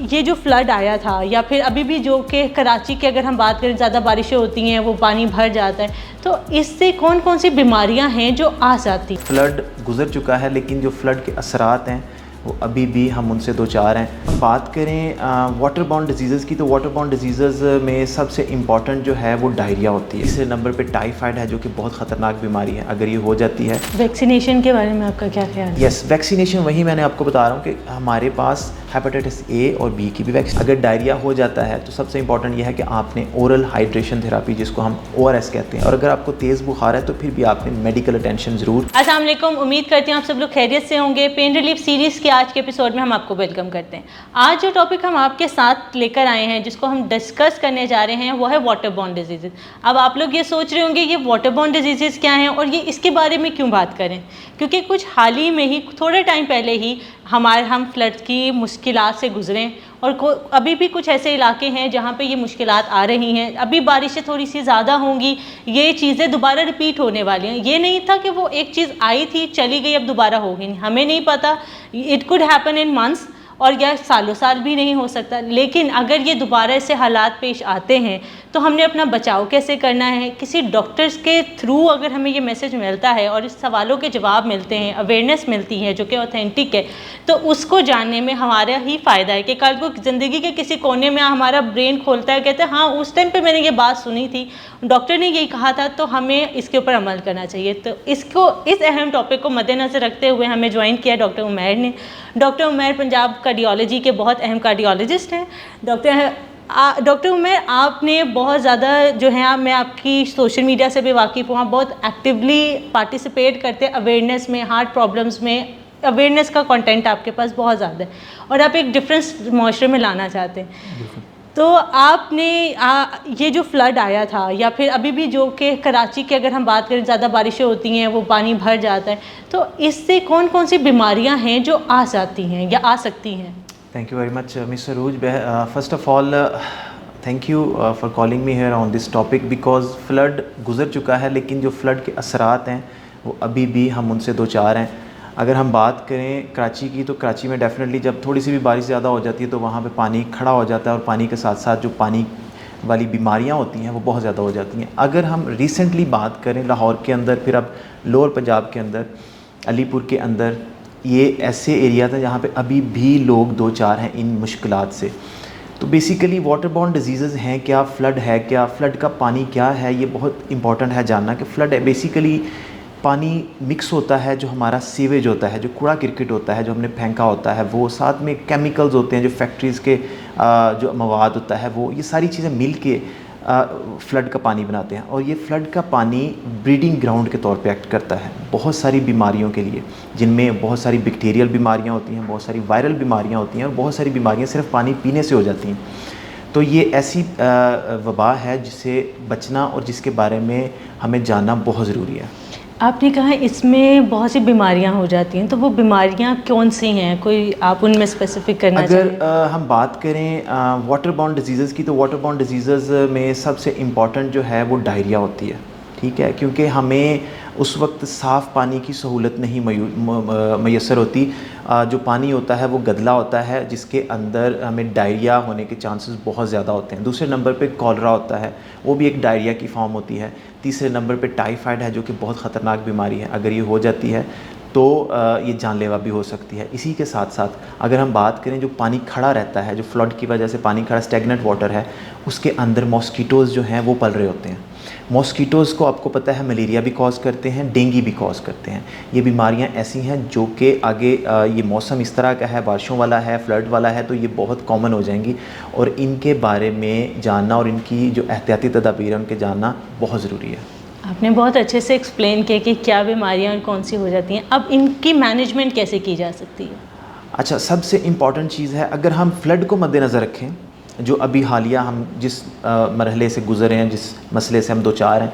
ये जो फ्लड आया था या फिर अभी भी जो कि कराची की अगर हम बात करें, ज़्यादा बारिशें होती हैं, वो पानी भर जाता है, तो इससे कौन कौन सी बीमारियां हैं जो आ जाती हैं? फ्लड गुजर चुका है, लेकिन जो फ्लड के असरात हैं वो अभी भी हम उनसे दो चार हैं। बात करें वाटर बॉर्न डिजीज़ की, तो वाटर बॉर्न डिजीज़ में सबसे इम्पॉर्टेंट जो है वो डायरिया होती है। तीसरे नंबर पे टाइफाइड है, जो कि बहुत ख़तरनाक बीमारी है अगर ये हो जाती है। वैक्सीनेशन के बारे में आपका क्या ख्याल है? यस, वैक्सीनेशन वही मैंने आपको बता रहा हूँ कि हमारे पास हेपेटाइटिस ए और बी की भी वैक्सीन। अगर डायरिया हो जाता है तो सबसे इंपॉर्टेंट ये है कि आपने ओरल हाइड्रेशन थेरापी, जिसको हम ORS कहते हैं, और अगर आपको तेज़ बुखार है तो फिर भी आपने मेडिकल अटेंशन ज़रूर। अस्सलाम वालेकुम, उम्मीद करती हूँ आप सब लोग खैरियत से होंगे। पेन रिलीफ सीरीज़ के आज के एपिसोड में हम आपको वेलकम करते हैं। आज जो टॉपिक हम आपके साथ लेकर आए हैं, जिसको हम डिस्कस करने जा रहे हैं, वो है वाटर बॉर्न डिजीज़। अब आप लोग ये सोच रहे होंगे ये वाटर बॉर्न डिजीज़ क्या हैं और ये इसके बारे में क्यों बात करें, क्योंकि कुछ हाल ही में ही, थोड़े टाइम पहले ही हम फ्लड की मुश्किलात से गुजरें और अभी भी कुछ ऐसे इलाके हैं जहाँ पे ये मुश्किलात आ रही हैं। अभी बारिशें थोड़ी सी ज़्यादा होंगी, ये चीज़ें दोबारा रिपीट होने वाली हैं। ये नहीं था कि वो एक चीज़ आई थी, चली गई, अब दोबारा होगी नहीं, हमें नहीं पता। It could happen in months, और यह सालों साल भी नहीं हो सकता। लेकिन अगर ये दोबारा ऐसे हालात पेश आते हैं तो हमने अपना बचाव कैसे करना है, किसी डॉक्टर्स के थ्रू अगर हमें ये मैसेज मिलता है और इस सवालों के जवाब मिलते हैं, अवेयरनेस मिलती है जो कि ऑथेंटिक है, तो उसको जानने में हमारा ही फ़ायदा है कि कल को ज़िंदगी के किसी कोने में हमारा ब्रेन खोलता है, कहते हैं हाँ उस टाइम पे मैंने ये बात सुनी थी, डॉक्टर ने यही कहा था, तो हमें इसके ऊपर अमल करना चाहिए। तो इस अहम टॉपिक को मद्देनज़र रखते हुए हमें ज्वाइन किया डॉक्टर उमैर ने। डॉक्टर उमैर पंजाब कार्डियोलॉजी के बहुत अहम कार्डियोलॉजिस्ट हैं। डॉक्टर उमैर, आपने बहुत ज़्यादा जो है, मैं आपकी सोशल मीडिया से भी वाकिफ़ हूँ, आप बहुत एक्टिवली पार्टिसिपेट करते हैं अवेयरनेस में, हार्ट प्रॉब्लम्स में। अवेयरनेस का कंटेंट आपके पास बहुत ज़्यादा है और आप एक डिफरेंस माशरे में लाना चाहते हैं। तो आपने ये जो फ्लड आया था या फिर अभी भी जो कि कराची की अगर हम बात करें, ज़्यादा बारिशें होती हैं, वो पानी भर जाता है, तो इससे कौन कौन सी बीमारियां हैं जो आ जाती हैं या आ सकती हैं? Thank you very much mister ROUGE. First of all thank you for calling me here on this topic, because flood गुजर चुका है, लेकिन जो फ्लड के असरात हैं वो अभी भी हम उनसे दो चार हैं। अगर हम बात करें कराची की, तो कराची में डेफिनेटली जब थोड़ी सी भी बारिश ज़्यादा हो जाती है तो वहाँ पे पानी खड़ा हो जाता है, और पानी के साथ साथ जो पानी वाली बीमारियाँ होती हैं वो बहुत ज़्यादा हो जाती हैं। अगर हम रिसेंटली बात करें लाहौर के अंदर, फिर अब लोअर पंजाब के अंदर, अलीपुर के अंदर, ये ऐसे एरिया था जहाँ पे अभी भी लोग दो चार हैं इन मुश्किलात से। तो बेसिकली वाटर बॉर्न डिजीज़ हैं क्या, फ्लड है क्या, फ्लड का पानी क्या है, ये बहुत इंपॉर्टेंट है जानना कि फ्लड है बेसिकली पानी मिक्स होता है, जो हमारा सीवेज होता है, जो कूड़ा क्रिकेट होता है, जो हमने फेंका होता है, वो साथ में केमिकल्स होते हैं, जो फैक्ट्रीज़ के जो मवाद होता है, वो ये सारी चीज़ें मिल के फ्लड का पानी बनाते हैं। और ये फ्लड का पानी ब्रीडिंग ग्राउंड के तौर पे एक्ट करता है बहुत सारी बीमारियों के लिए, जिनमें बहुत सारी बैक्टीरियल बीमारियां होती हैं, बहुत सारी वायरल बीमारियां होती हैं, और बहुत सारी बीमारियां सिर्फ पानी पीने से हो जाती हैं। तो ये ऐसी वबा है जिससे बचना और जिसके बारे में हमें जानना बहुत ज़रूरी है। आपने कहा इसमें बहुत सी बीमारियां हो जाती हैं, तो वो बीमारियां कौन सी हैं, कोई आप उनमें स्पेसिफिक करना चाहिए? अगर हम बात करें वाटर बॉर्न डिजीज़ की, तो वाटर बॉर्न डिजीज़ में सबसे इम्पॉर्टेंट जो है वो डायरिया होती है, ठीक है, क्योंकि हमें उस वक्त साफ़ पानी की सहूलत नहीं मैसर होती। जो पानी होता है वो गदला होता है, जिसके अंदर हमें डायरिया होने के चांसेस बहुत ज़्यादा होते हैं। दूसरे नंबर पे कॉलरा होता है, वो भी एक डायरिया की फॉर्म होती है। तीसरे नंबर पे टाइफाइड है, जो कि बहुत ख़तरनाक बीमारी है, अगर ये हो जाती है तो ये जानलेवा भी हो सकती है। इसी के साथ साथ अगर हम बात करें, जो पानी खड़ा रहता है, जो फ्लड की वजह से पानी खड़ा स्टैग्नेंट वाटर है, उसके अंदर मॉस्कीटोज़ जो हैं वो पल रहे होते हैं। मॉस्कीटोज़ को आपको पता है मलेरिया भी कॉज करते हैं, डेंगू भी कॉज करते हैं। ये बीमारियां ऐसी हैं जो कि आगे ये मौसम इस तरह का है, बारिशों वाला है, फ्लड वाला है, तो ये बहुत कॉमन हो जाएंगी, और इनके बारे में जानना और इनकी जो एहतियाती तदाबीर है उनके जानना बहुत ज़रूरी है। आपने बहुत अच्छे से एक्सप्लेन किया कि क्या बीमारियां और कौन सी हो जाती हैं। अब इनकी मैनेजमेंट कैसे की जा सकती है? अच्छा, सबसे इम्पॉर्टेंट चीज़ है, अगर हम फ्लड को मद्देनज़र रखें, जो अभी हालिया हम जिस मरहले से गुज़रे हैं, जिस मसले से हम दो चार हैं,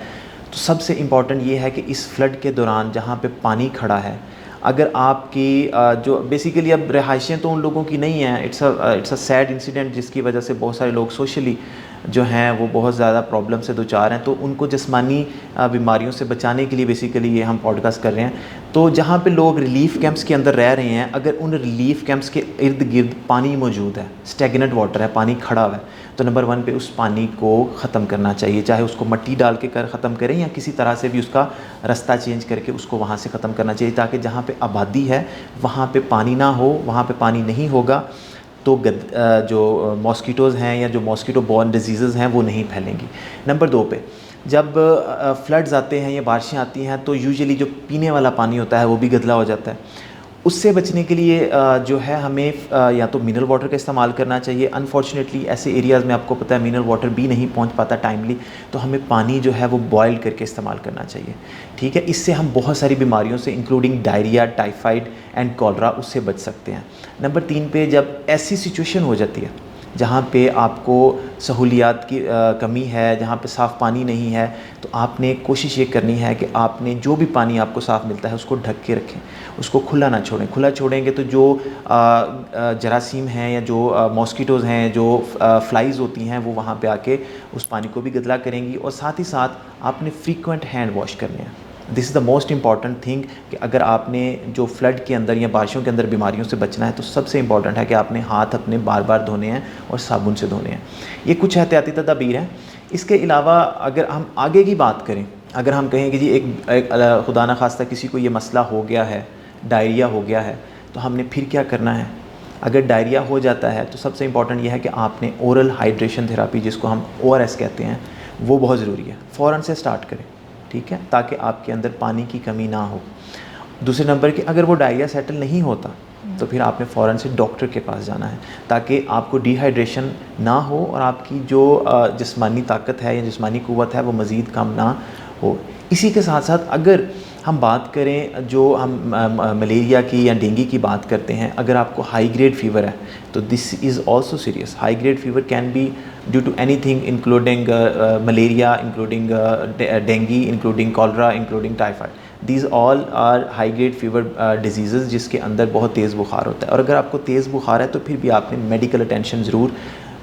तो सबसे इम्पॉर्टेंट ये है कि इस फ्लड के दौरान जहाँ पे पानी खड़ा है, अगर आपकी जो बेसिकली अब रिहाइशें तो उन लोगों की नहीं हैं, इट्स अ सैड इंसिडेंट जिसकी वजह से बहुत सारे लोग सोशली जो हैं वो बहुत ज़्यादा प्रॉब्लम से दो चार हैं, तो उनको जिस्मानी बीमारियों से बचाने के लिए बेसिकली ये हम पॉडकास्ट कर रहे हैं। तो जहाँ पे लोग रिलीफ कैंप्स के अंदर रह रहे हैं, अगर उन रिलीफ कैंप्स के इर्द गिर्द पानी मौजूद है, स्टेगनेंट वाटर है, पानी खड़ा हुआ है, तो नंबर 1 पे उस पानी को ख़त्म करना चाहिए, चाहे उसको मिट्टी डाल के ख़त्म करें या किसी तरह से भी उसका रास्ता चेंज करके उसको वहाँ से ख़त्म करना चाहिए, ताकि जहाँ पे आबादी है वहाँ पे पानी ना हो। वहाँ पे पानी नहीं होगा तो जो मॉस्किटोज़ हैं या जो मॉस्किटो बॉर्न डिजीज़ हैं वो नहीं फैलेंगी। नंबर 2 पे जब फ्लड्स आते हैं या बारिशें आती हैं तो यूजुअली जो पीने वाला पानी होता है वो भी गंदा हो जाता है। उससे बचने के लिए जो है हमें या तो मिनरल वाटर का इस्तेमाल करना चाहिए। अनफॉर्चुनेटली ऐसे एरियाज़ में आपको पता है मिनरल वाटर भी नहीं पहुंच पाता टाइमली, तो हमें पानी जो है वो बॉयल करके इस्तेमाल करना चाहिए, ठीक है। इससे हम बहुत सारी बीमारियों से including diarrhoea, typhoid and cholera उससे बच सकते हैं। नंबर 3 पे जब ऐसी सिचुएशन हो जाती है जहाँ पे आपको सहूलियात की कमी है, जहाँ पे साफ़ पानी नहीं है, तो आपने कोशिश ये करनी है कि आपने जो भी पानी आपको साफ़ मिलता है उसको ढक के रखें, उसको खुला ना छोड़ें। खुला छोड़ेंगे तो जो जरासीम हैं या जो मॉस्किटोज़ हैं, जो फ्लाइज़ होती हैं, वो वहाँ पे आके उस पानी को भी गंदा करेंगी। और साथ ही साथ आपने फ्रीक्वेंट हैंड वॉश करने हैं। This is the most important thing कि अगर आपने जो फ्लड के अंदर या बारिशों के अंदर बीमारियों से बचना है तो सबसे इंपॉर्टेंट है कि आपने हाथ अपने बार बार धोने हैं और साबुन से धोने हैं। ये कुछ एहतियाती तदाबीर हैं। इसके अलावा अगर हम आगे की बात करें, अगर हम कहें कि जी एक खुदा न खास्ता किसी को ये मसला हो गया है, डायरिया हो गया है, तो हमने फिर क्या करना है। अगर डायरिया हो जाता है तो सबसे इंपॉर्टेंट ये है कि आपने ओरल हाइड्रेशन थेरापी, जिसको हम ORS कहते हैं, वो बहुत ज़रूरी है। फ़ौरन से स्टार्ट करें, ठीक है, ताकि आपके अंदर पानी की कमी ना हो। दूसरे नंबर कि अगर वो डायरिया सेटल नहीं होता तो फिर आपने फ़ौरन से डॉक्टर के पास जाना है, ताकि आपको डिहाइड्रेशन ना हो और आपकी जो जिस्मानी ताकत है या जिस्मानी क़ुव्वत है वो मज़ीद कम ना हो। इसी के साथ साथ अगर हम बात करें, जो हम मलेरिया की या डेंगू की बात करते हैं, अगर आपको हाई ग्रेड फ़ीवर है तो this is also serious. High grade fever can be due to anything including malaria, including dengue, including cholera, including typhoid. These all are high grade fever diseases जिसके अंदर बहुत तेज़ बुखार होता है। और अगर आपको तेज़ बुखार है तो फिर भी आपने मेडिकल अटेंशन ज़रूर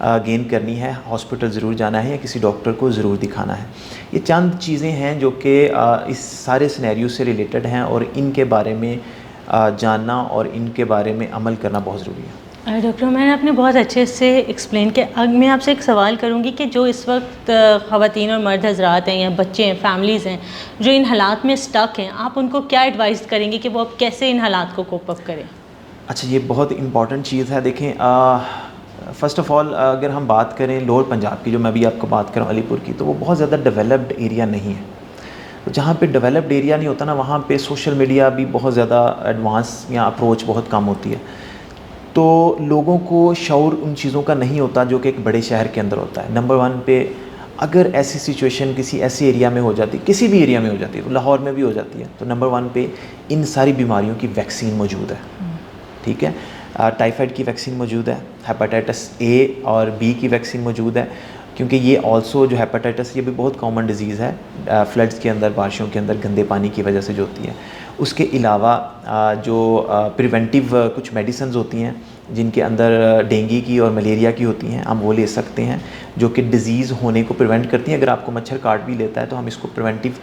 गेन करनी है, हॉस्पिटल ज़रूर जाना है या किसी डॉक्टर को ज़रूर दिखाना है। ये चंद चीज़ें हैं जो कि इस सारे सिनेरियो से रिलेटेड हैं और इनके बारे में जानना और इनके बारे में अमल करना बहुत ज़रूरी है। डॉक्टर, मैंने आपने बहुत अच्छे से एक्सप्लेन किया। अब मैं आपसे एक सवाल करूंगी कि जो इस वक्त ख़वातीन और मर्द हज़रात हैं या बच्चे हैं, फैमिलीज़ हैं, जो इन हालात में स्टक हैं, आप उनको क्या एडवाइस करेंगे कि वो अब कैसे इन हालात को कोप अप करें? अच्छा, ये बहुत इंपॉर्टेंट चीज़ है। देखें, फ़र्स्ट ऑफ़ ऑल अगर हम बात करें लोअर पंजाब की, जो मैं अभी आपको बात कर रहा हूँ अलीपुर की, तो वो बहुत ज़्यादा डेवलप्ड एरिया नहीं है। तो जहाँ पे डेवलप्ड एरिया नहीं होता ना, वहाँ पे सोशल मीडिया भी बहुत ज़्यादा एडवांस या अप्रोच बहुत कम होती है, तो लोगों को शऊर उन चीज़ों का नहीं होता जो कि एक बड़े शहर के अंदर होता है। नंबर 1 पे अगर ऐसी सिचुएशन किसी ऐसे एरिया में हो जाती, किसी भी एरिया में हो जाती है, तो लाहौर में भी हो जाती है, तो नंबर 1 पे इन सारी बीमारियों की वैक्सीन मौजूद है, ठीक है। टाइफाइड की वैक्सीन मौजूद है, हेपेटाइटिस A और B की वैक्सीन मौजूद है, क्योंकि ये ऑल्सो जो हेपेटाइटिस, ये भी बहुत कॉमन डिजीज़ है फ्लड्स के अंदर, बारिशों के अंदर गंदे पानी की वजह से जो होती है। उसके अलावा जो प्रिवेंटिव कुछ मेडिसिन्स होती हैं जिनके अंदर डेंगू की और मलेरिया की होती हैं, हम वो ले सकते हैं, जो कि डिज़ीज़ होने को प्रिवेंट करती हैं। अगर आपको मच्छर काट भी लेता है तो हम इसको प्रिवेंटिव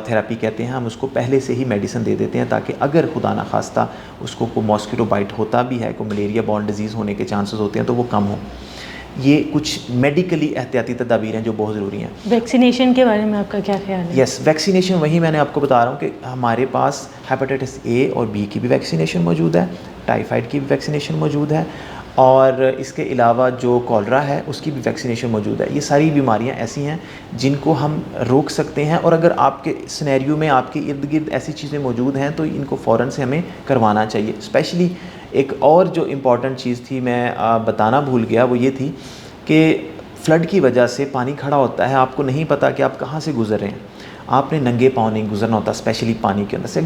थेरेपी कहते हैं, हम उसको पहले से ही मेडिसिन दे देते हैं, ताकि अगर खुदा ना खास्ता उसको कोई मॉस्किटो बाइट होता भी है, कोई मलेरिया बॉर्न डिजीज़ होने के चांसेस होते हैं, तो वो कम हो। ये कुछ मेडिकली एहतियाती तदाबीर हैं जो बहुत ज़रूरी हैं। वैक्सीनेशन के बारे में आपका क्या ख्याल है? यस, वैक्सीनेशन वही मैंने आपको बता रहा हूँ कि हमारे पास हेपेटाइटिस A और B की भी वैक्सीनेशन मौजूद है, टाइफाइड की भी वैक्सीनेशन मौजूद है, और इसके अलावा जो कॉलरा है उसकी भी वैक्सीनेशन मौजूद है। ये सारी बीमारियां ऐसी हैं जिनको हम रोक सकते हैं, और अगर आपके सिनेरियो में आपके इर्द गिर्द ऐसी चीज़ें मौजूद हैं तो इनको फ़ौरन से हमें करवाना चाहिए। स्पेशली एक और जो इम्पॉर्टेंट चीज़ थी मैं बताना भूल गया, वो ये थी कि फ़्लड की वजह से पानी खड़ा होता है, आपको नहीं पता कि आप कहाँ से गुज़र रहे हैं, आपने नंगे पाँव नहीं गुजरना होता, स्पेशली पानी के अंदर से।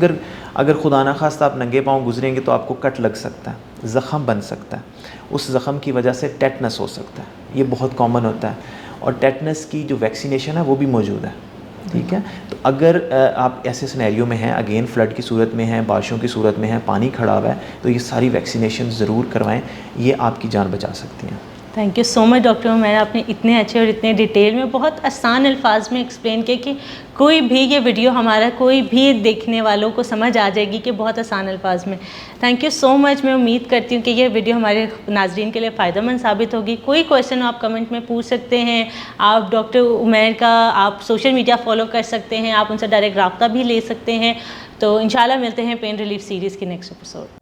अगर खुदा ना खास्ता आप नंगे पाँव गुजरेंगे तो आपको कट लग सकता है, ज़ख़म बन सकता है, उस ज़ख़म की वजह से टेटनस हो सकता है, ये बहुत कॉमन होता है, और टेटनस की जो वैक्सीनेशन है वो भी मौजूद है, ठीक है। तो अगर आप ऐसे सिनेरियो में हैं, अगेन फ़्लड की सूरत में हैं, बारिशों की सूरत में हैं, पानी खड़ा हुआ है, तो ये सारी वैक्सीनेशन ज़रूर करवाएं, ये आपकी जान बचा सकती हैं। Thank you so much doctor Umair, आपने इतने अच्छे और इतने डिटेल में बहुत आसान अल्फाज में एक्सप्लेन किया कि कोई भी ये वीडियो हमारा कोई भी देखने वालों को समझ आ जाएगी कि बहुत आसान अल्फाज में। Thank you so much. मैं उम्मीद करती हूँ कि ये वीडियो हमारे नाजरीन के लिए फ़ायदेमंद साबित होगी। कोई क्वेश्चन आप कमेंट में पूछ सकते हैं। आप डॉक्टर उमैर का आप सोशल मीडिया फॉलो कर सकते हैं, आप उनसे डायरेक्ट रब्ता भी ले सकते हैं। तो इंशाल्लाह मिलते हैं पेन रिलीफ सीरीज़ की नेक्स्ट एपिसोड।